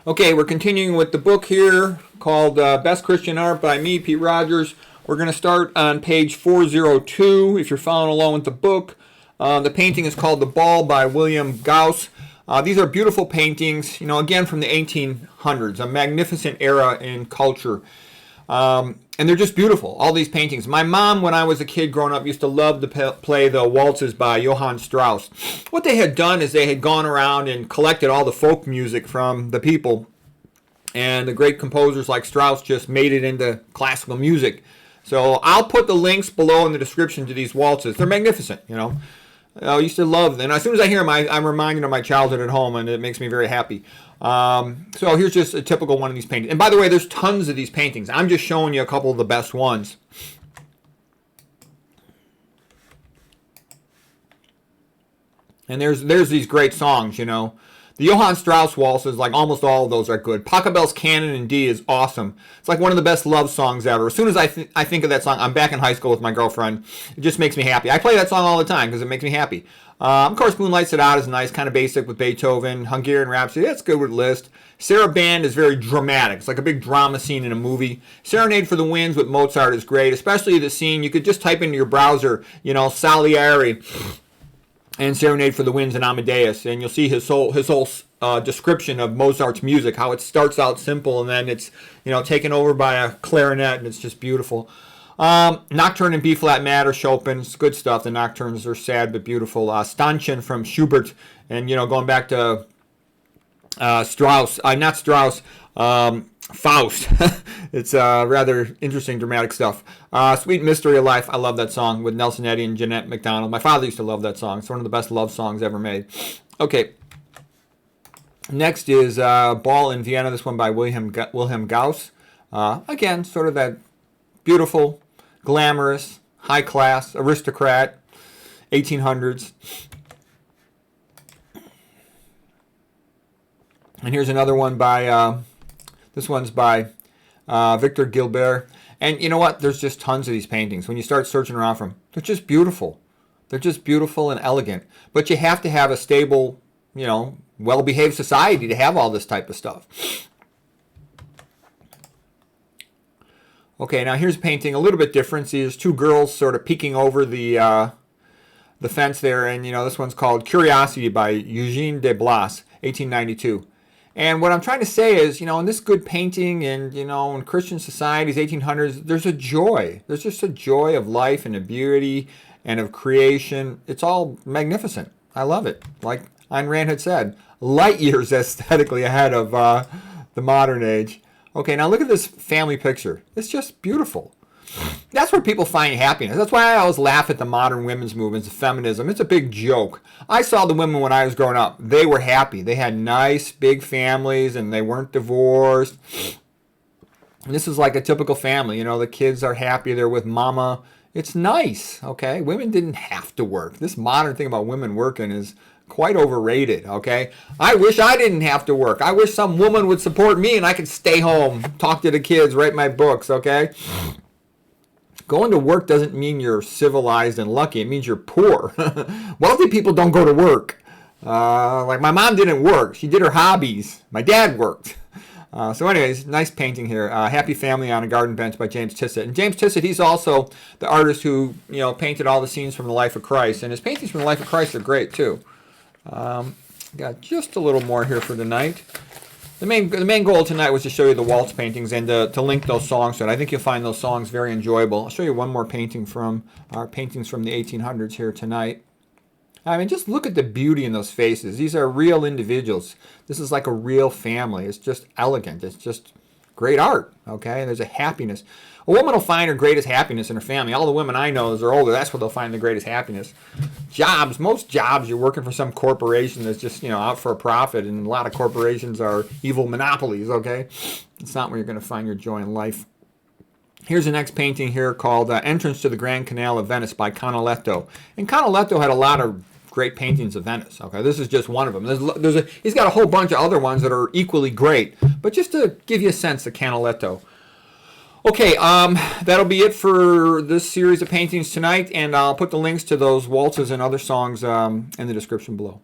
Okay, we're continuing with the book here called Best Christian Art by me, Pete Rogers. We're going to start on page 402 if you're following along with the book. The painting is called The Ball by William Gauss. These are beautiful paintings, again from the 1800s, a magnificent era in culture. And they're just beautiful, all these paintings. My mom, when I was a kid growing up, used to love to play the waltzes by Johann Strauss. What they had done is they had gone around and collected all the folk music from the people. And the great composers like Strauss just made it into classical music. So I'll put the links below in the description to these waltzes. They're magnificent, I used to love them. And as soon as I hear them, I'm reminded of my childhood at home, and it makes me very happy. So here's just a typical one of these paintings. And by the way, there's tons of these paintings. I'm just showing you a couple of the best ones. And there's these great songs, The Johann Strauss waltzes, like almost all of those are good. Pachelbel's Canon in D is awesome. It's like one of the best love songs ever. As soon as I think of that song, I'm back in high school with my girlfriend. It just makes me happy. I play that song all the time because it makes me happy. Of course, Moonlights It Out is nice, kind of basic with Beethoven. Hungarian Rhapsody, that's good with Liszt. Sarah Band is very dramatic. It's like a big drama scene in a movie. Serenade for the Winds with Mozart is great, especially the scene. You could just type into your browser, Salieri and Serenade for the Winds and Amadeus, and you'll see his whole description of Mozart's music, how it starts out simple and then it's taken over by a clarinet, and it's just beautiful. Nocturne in B-flat Matter, Chopin's good stuff. The nocturnes are sad but beautiful. Stanchen from Schubert, and going back to Strauss, not Strauss, Faust. It's rather interesting, dramatic stuff. Sweet Mystery of Life, I love that song with Nelson Eddy and Jeanette MacDonald. My father used to love that song. It's one of the best love songs ever made. Okay. Next is Ball in Vienna, this one by Wilhelm Gauss. Again, sort of that beautiful, glamorous, high class, aristocrat, 1800s. And here's another one by, this one's by Victor Gilbert. And you know what? There's just tons of these paintings. When you start searching around for them, they're just beautiful. They're just beautiful and elegant. But you have to have a stable, well-behaved society to have all this type of stuff. Okay, now here's a painting a little bit different. See, there's two girls sort of peeking over the fence there, and this one's called Curiosity by Eugene de Blas, 1892. And what I'm trying to say is, in this good painting and, in Christian societies, 1800s, there's a joy. There's just a joy of life and of beauty and of creation. It's all magnificent. I love it. Like Ayn Rand had said, light years aesthetically ahead of the modern age. Okay, now look at this family picture. It's just beautiful. That's where people find happiness. That's why I always laugh at the modern women's movements, feminism. It's a big joke. I saw the women when I was growing up. They were happy. They had nice, big families, and they weren't divorced. And this is like a typical family. The kids are happy. They're with mama. It's nice, okay? Women didn't have to work. This modern thing about women working is quite overrated, okay? I wish I didn't have to work. I wish some woman would support me and I could stay home, talk to the kids, write my books, okay? Going to work doesn't mean you're civilized and lucky. It means you're poor. Wealthy people don't go to work. Like my mom didn't work. She did her hobbies. My dad worked. So anyways, nice painting here. Happy Family on a Garden Bench by James Tissot. And James Tissot, he's also the artist who, painted all the scenes from the life of Christ. And his paintings from the life of Christ are great too. Got just a little more here for tonight. The main goal tonight was to show you the waltz paintings and to link those songs to it. I think you'll find those songs very enjoyable. I'll show you one more painting from our paintings from the 1800s here tonight. I mean, just look at the beauty in those faces. These are real individuals. This is like a real family. It's just elegant. It's just great art, okay? There's a happiness. A woman will find her greatest happiness in her family. All the women I know, as they're older, that's where they'll find the greatest happiness. Jobs, most jobs, you're working for some corporation that's just, out for a profit, and a lot of corporations are evil monopolies, okay? It's not where you're going to find your joy in life. Here's the next painting here called Entrance to the Grand Canal of Venice by Canaletto. And Canaletto had a lot of great paintings of Venice, okay? This is just one of them. He's got a whole bunch of other ones that are equally great, but just to give you a sense of Canaletto. Okay, that'll be it for this series of paintings tonight, and I'll put the links to those waltzes and other songs in the description below.